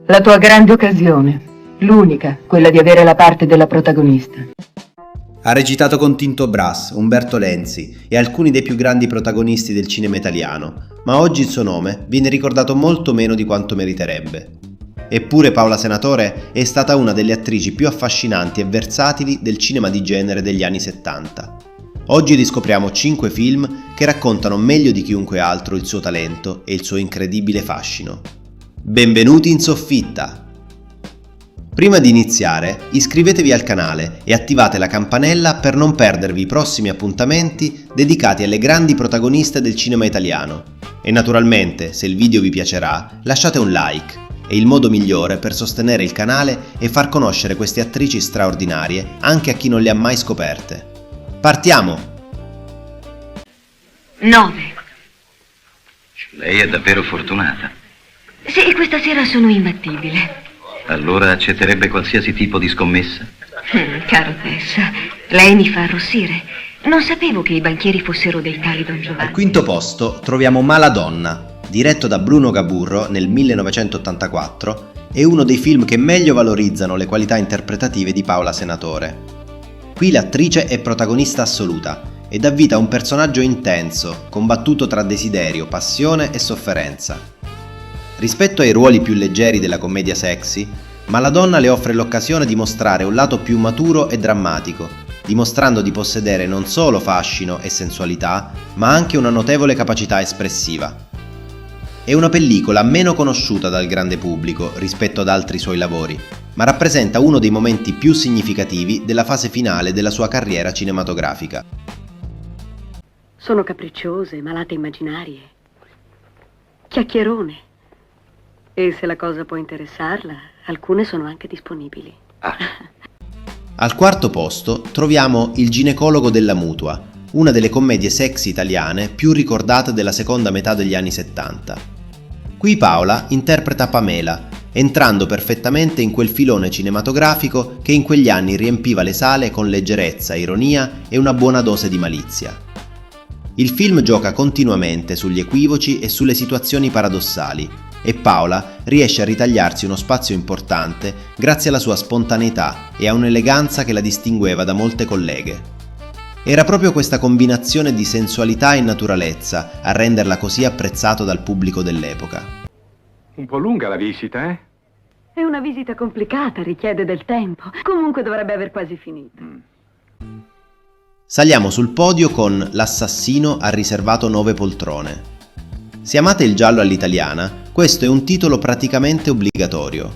La tua grande occasione. L'unica, quella di avere la parte della protagonista. Ha recitato con Tinto Brass, Umberto Lenzi e alcuni dei più grandi protagonisti del cinema italiano, ma oggi il suo nome viene ricordato molto meno di quanto meriterebbe. Eppure Paola Senatore è stata una delle attrici più affascinanti e versatili del cinema di genere degli anni 70. Oggi riscopriamo 5 film che raccontano meglio di chiunque altro il suo talento e il suo incredibile fascino. Benvenuti in soffitta! Prima di iniziare, iscrivetevi al canale e attivate la campanella per non perdervi i prossimi appuntamenti dedicati alle grandi protagoniste del cinema italiano. E naturalmente, se il video vi piacerà, lasciate un like. È il modo migliore per sostenere il canale e far conoscere queste attrici straordinarie anche a chi non le ha mai scoperte. Partiamo! 9. Lei è davvero fortunata. Sì, questa sera sono imbattibile. Allora accetterebbe qualsiasi tipo di scommessa? Caro Tess, lei mi fa arrossire. Non sapevo che i banchieri fossero dei tali Don Giovanni. Al quinto posto troviamo Maladonna, diretto da Bruno Gaburro nel 1984, è uno dei film che meglio valorizzano le qualità interpretative di Paola Senatore. Qui l'attrice è protagonista assoluta e dà vita a un personaggio intenso, combattuto tra desiderio, passione e sofferenza. Rispetto ai ruoli più leggeri della commedia sexy, Maladonna le offre l'occasione di mostrare un lato più maturo e drammatico, dimostrando di possedere non solo fascino e sensualità, ma anche una notevole capacità espressiva. È una pellicola meno conosciuta dal grande pubblico rispetto ad altri suoi lavori, ma rappresenta uno dei momenti più significativi della fase finale della sua carriera cinematografica. Sono capricciose, malate immaginarie, chiacchierone. E se la cosa può interessarla, alcune sono anche disponibili. Al quarto posto troviamo Il ginecologo della mutua, una delle commedie sexy italiane più ricordate della seconda metà degli anni 70. Qui Paola interpreta Pamela, entrando perfettamente in quel filone cinematografico che in quegli anni riempiva le sale con leggerezza, ironia e una buona dose di malizia. Il film gioca continuamente sugli equivoci e sulle situazioni paradossali, e Paola riesce a ritagliarsi uno spazio importante grazie alla sua spontaneità e a un'eleganza che la distingueva da molte colleghe. Era proprio questa combinazione di sensualità e naturalezza a renderla così apprezzato dal pubblico dell'epoca. Un po' lunga la visita, eh? È una visita complicata, richiede del tempo. Comunque dovrebbe aver quasi finito. Saliamo sul podio con L'assassino ha riservato 9 poltrone. Se amate il giallo all'italiana, questo è un titolo praticamente obbligatorio.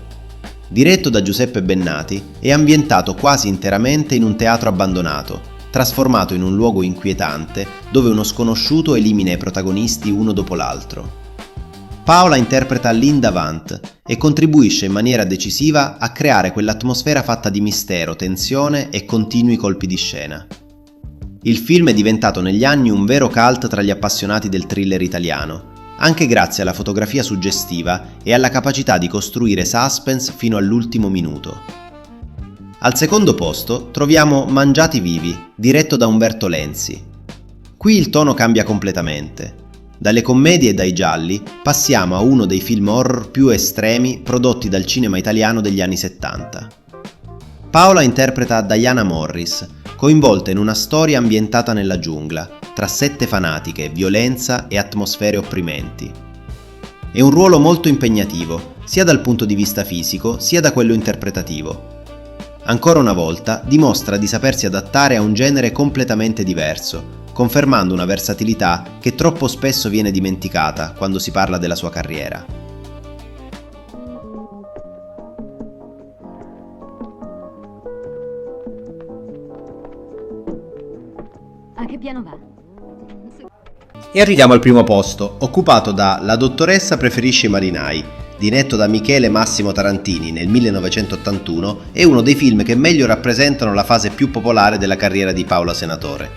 Diretto da Giuseppe Bennati, è ambientato quasi interamente in un teatro abbandonato, trasformato in un luogo inquietante dove uno sconosciuto elimina i protagonisti uno dopo l'altro. Paola interpreta Linda Vant e contribuisce in maniera decisiva a creare quell'atmosfera fatta di mistero, tensione e continui colpi di scena. Il film è diventato negli anni un vero cult tra gli appassionati del thriller italiano, anche grazie alla fotografia suggestiva e alla capacità di costruire suspense fino all'ultimo minuto. Al secondo posto troviamo Mangiati vivi, diretto da Umberto Lenzi. Qui il tono cambia completamente. Dalle commedie e dai gialli passiamo a uno dei film horror più estremi prodotti dal cinema italiano degli anni 70. Paola interpreta Diana Morris, coinvolta in una storia ambientata nella giungla, tra sette fanatiche, violenza e atmosfere opprimenti. È un ruolo molto impegnativo, sia dal punto di vista fisico, sia da quello interpretativo. Ancora una volta dimostra di sapersi adattare a un genere completamente diverso, confermando una versatilità che troppo spesso viene dimenticata quando si parla della sua carriera. A che piano va? E arriviamo al primo posto, occupato da La dottoressa preferisce i marinai, diretto da Michele Massimo Tarantini nel 1981, è uno dei film che meglio rappresentano la fase più popolare della carriera di Paola Senatore.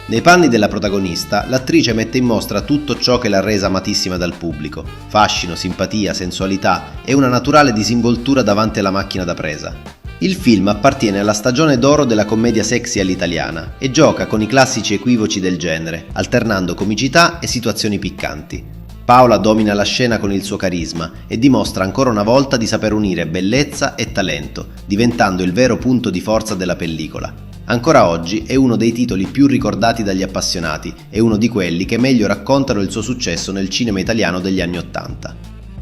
Nei panni della protagonista, l'attrice mette in mostra tutto ciò che l'ha resa amatissima dal pubblico: fascino, simpatia, sensualità e una naturale disinvoltura davanti alla macchina da presa. Il film appartiene alla stagione d'oro della commedia sexy all'italiana e gioca con i classici equivoci del genere, alternando comicità e situazioni piccanti. Paola domina la scena con il suo carisma e dimostra ancora una volta di saper unire bellezza e talento, diventando il vero punto di forza della pellicola. Ancora oggi è uno dei titoli più ricordati dagli appassionati e uno di quelli che meglio raccontano il suo successo nel cinema italiano degli anni '80.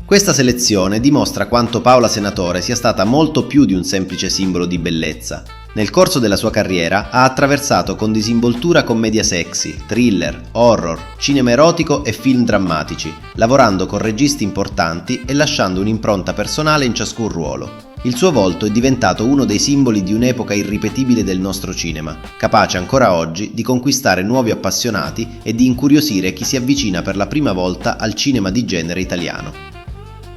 Questa selezione dimostra quanto Paola Senatore sia stata molto più di un semplice simbolo di bellezza. Nel corso della sua carriera ha attraversato con disinvoltura commedia sexy, thriller, horror, cinema erotico e film drammatici, lavorando con registi importanti e lasciando un'impronta personale in ciascun ruolo. Il suo volto è diventato uno dei simboli di un'epoca irripetibile del nostro cinema, capace ancora oggi di conquistare nuovi appassionati e di incuriosire chi si avvicina per la prima volta al cinema di genere italiano.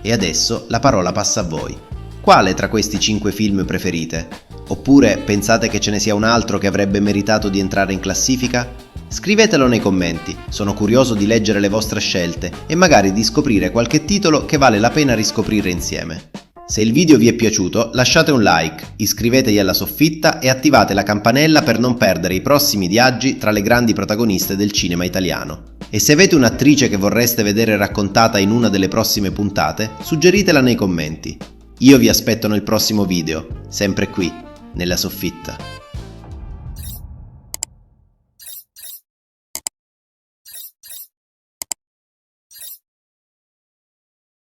E adesso la parola passa a voi. Quale tra questi 5 film preferite? Oppure pensate che ce ne sia un altro che avrebbe meritato di entrare in classifica? Scrivetelo nei commenti, sono curioso di leggere le vostre scelte e magari di scoprire qualche titolo che vale la pena riscoprire insieme. Se il video vi è piaciuto lasciate un like, iscrivetevi alla soffitta e attivate la campanella per non perdere i prossimi viaggi tra le grandi protagoniste del cinema italiano. E se avete un'attrice che vorreste vedere raccontata in una delle prossime puntate, suggeritela nei commenti. Io vi aspetto nel prossimo video, sempre qui, nella soffitta.